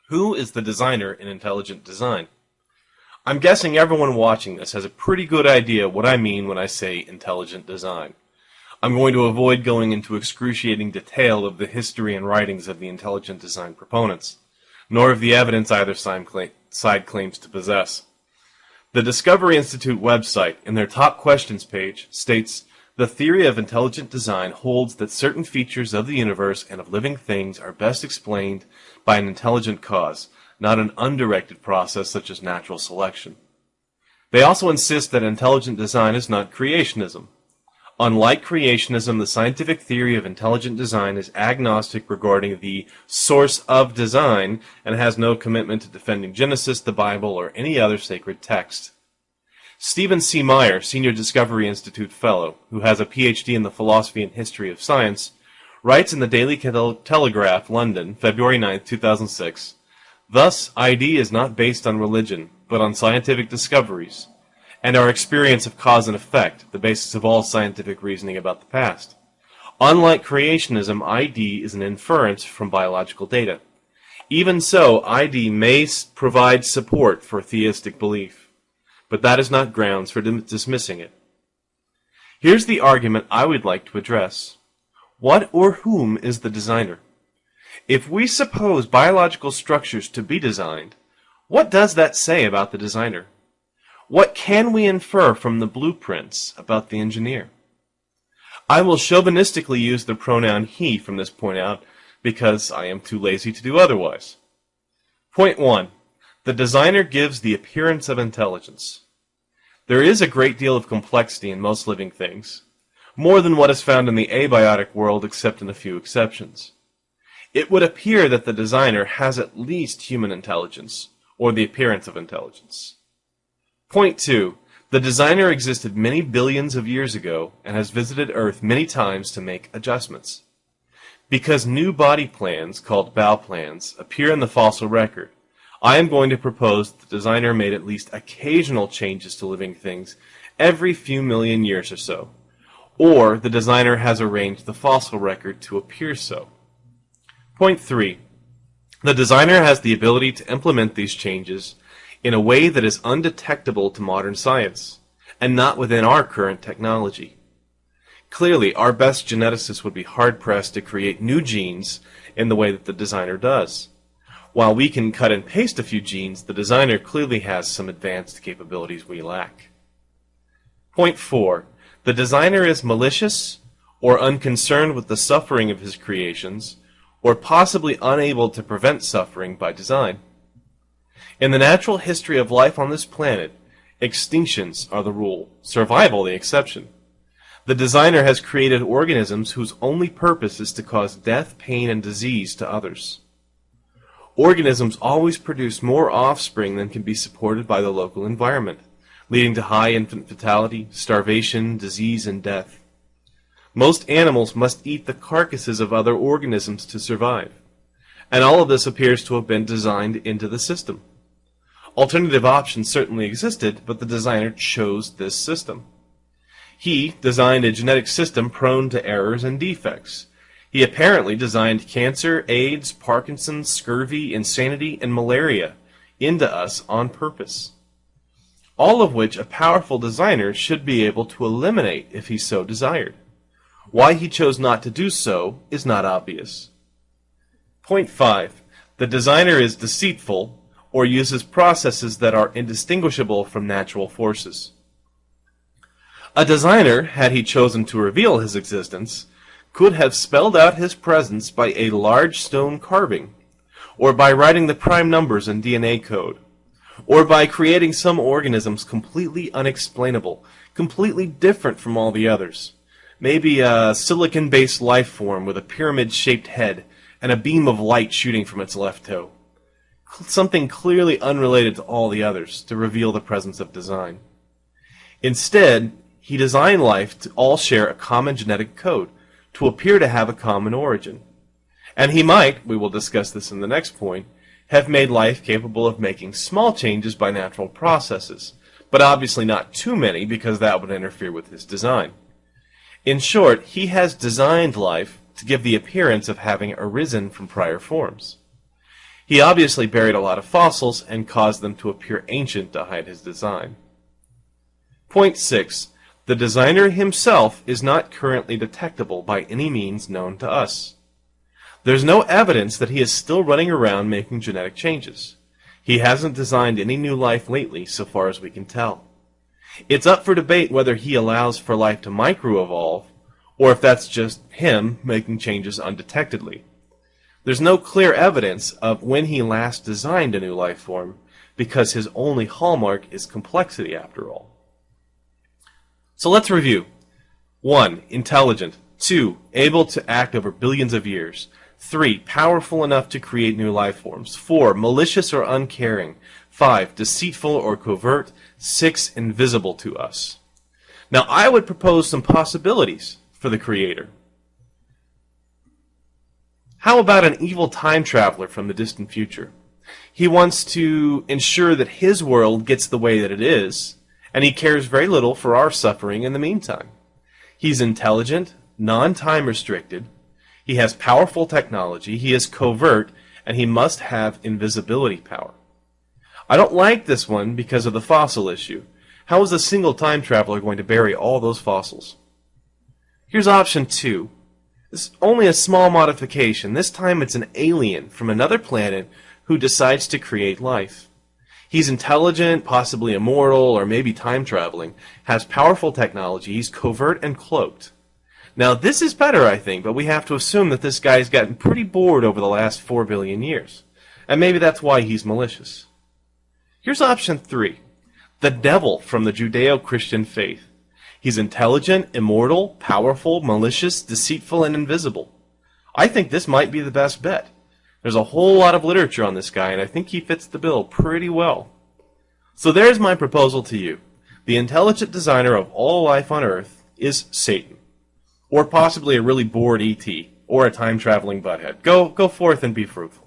Who is the designer in intelligent design? I'm guessing everyone watching this has a pretty good idea what I mean when I say intelligent design. I'm going to avoid going into excruciating detail of the history and writings of the intelligent design proponents, nor of the evidence either side claims to possess. The Discovery Institute website, in their top questions page, states, "The theory of intelligent design holds that certain features of the universe and of living things are best explained by an intelligent cause, not an undirected process such as natural selection." They also insist that intelligent design is not creationism. Unlike creationism, the scientific theory of intelligent design is agnostic regarding the source of design and has no commitment to defending Genesis, the Bible, or any other sacred text. Stephen C. Meyer, Senior Discovery Institute Fellow, who has a PhD in the philosophy and history of science, writes in the Daily Telegraph, London, February 9, 2006, "Thus, ID is not based on religion, but on scientific discoveries, and our experience of cause and effect, the basis of all scientific reasoning about the past. Unlike creationism, ID is an inference from biological data. Even so, ID may provide support for theistic belief, but that is not grounds for dismissing it." Here's the argument I would like to address. What or whom is the designer? If we suppose biological structures to be designed, what does that say about the designer? What can we infer from the blueprints about the engineer? I will chauvinistically use the pronoun he from this point out because I am too lazy to do otherwise. Point 1. The designer gives the appearance of intelligence. There is a great deal of complexity in most living things, more than what is found in the abiotic world except in a few exceptions. It would appear that the designer has at least human intelligence, or the appearance of intelligence. Point 2. The designer existed many billions of years ago and has visited Earth many times to make adjustments. Because new body plans, called bow plans, appear in the fossil record, I am going to propose that the designer made at least occasional changes to living things every few million years or so, or the designer has arranged the fossil record to appear so. Point 3. The designer has the ability to implement these changes in a way that is undetectable to modern science, and not within our current technology. Clearly, our best geneticists would be hard-pressed to create new genes in the way that the designer does. While we can cut and paste a few genes, the designer clearly has some advanced capabilities we lack. Point 4. The designer is malicious or unconcerned with the suffering of his creations, or possibly unable to prevent suffering by design. In the natural history of life on this planet, extinctions are the rule, survival the exception. The designer has created organisms whose only purpose is to cause death, pain, and disease to others. Organisms always produce more offspring than can be supported by the local environment, leading to high infant fatality, starvation, disease, and death. Most animals must eat the carcasses of other organisms to survive, and all of this appears to have been designed into the system. Alternative options certainly existed, but the designer chose this system. He designed a genetic system prone to errors and defects. He apparently designed cancer, AIDS, Parkinson's, scurvy, insanity, and malaria into us on purpose. All of which a powerful designer should be able to eliminate if he so desired. Why he chose not to do so is not obvious. Point 5. The designer is deceitful or uses processes that are indistinguishable from natural forces. A designer, had he chosen to reveal his existence, could have spelled out his presence by a large stone carving, or by writing the prime numbers in DNA code, or by creating some organisms completely unexplainable, completely different from all the others. Maybe a silicon-based life form with a pyramid-shaped head and a beam of light shooting from its left toe. Something clearly unrelated to all the others to reveal the presence of design. Instead, he designed life to all share a common genetic code, to appear to have a common origin. And he might, we will discuss this in the next point, have made life capable of making small changes by natural processes, but obviously not too many because that would interfere with his design. In short, he has designed life to give the appearance of having arisen from prior forms. He obviously buried a lot of fossils and caused them to appear ancient to hide his design. Point 6. The designer himself is not currently detectable by any means known to us. There's no evidence that he is still running around making genetic changes. He hasn't designed any new life lately, so far as we can tell. It's up for debate whether he allows for life to microevolve, or if that's just him making changes undetectedly. There's no clear evidence of when he last designed a new life form, because his only hallmark is complexity after all. So let's review. 1. Intelligent. 2. Able to act over billions of years. 3. Powerful enough to create new life forms. 4. Malicious or uncaring. 5. Deceitful or covert. 6. Invisible to us. Now I would propose some possibilities for the creator. How about an evil time traveler from the distant future? He wants to ensure that his world gets the way that it is, and he cares very little for our suffering in the meantime. He's intelligent, non-time restricted, he has powerful technology, he is covert, and he must have invisibility power. I don't like this one because of the fossil issue. How is a single time traveler going to bury all those fossils? Here's option 2. It's only a small modification. This time it's an alien from another planet who decides to create life. He's intelligent, possibly immortal, or maybe time traveling, has powerful technology, he's covert and cloaked. Now this is better, I think, but we have to assume that this guy's gotten pretty bored over the last 4 billion years. And maybe that's why he's malicious. Here's option 3. The devil from the Judeo-Christian faith. He's intelligent, immortal, powerful, malicious, deceitful, and invisible. I think this might be the best bet. There's a whole lot of literature on this guy, and I think he fits the bill pretty well. So there's my proposal to you. The intelligent designer of all life on Earth is Satan. Or possibly a really bored ET, or a time-traveling butthead. Go forth and be fruitful.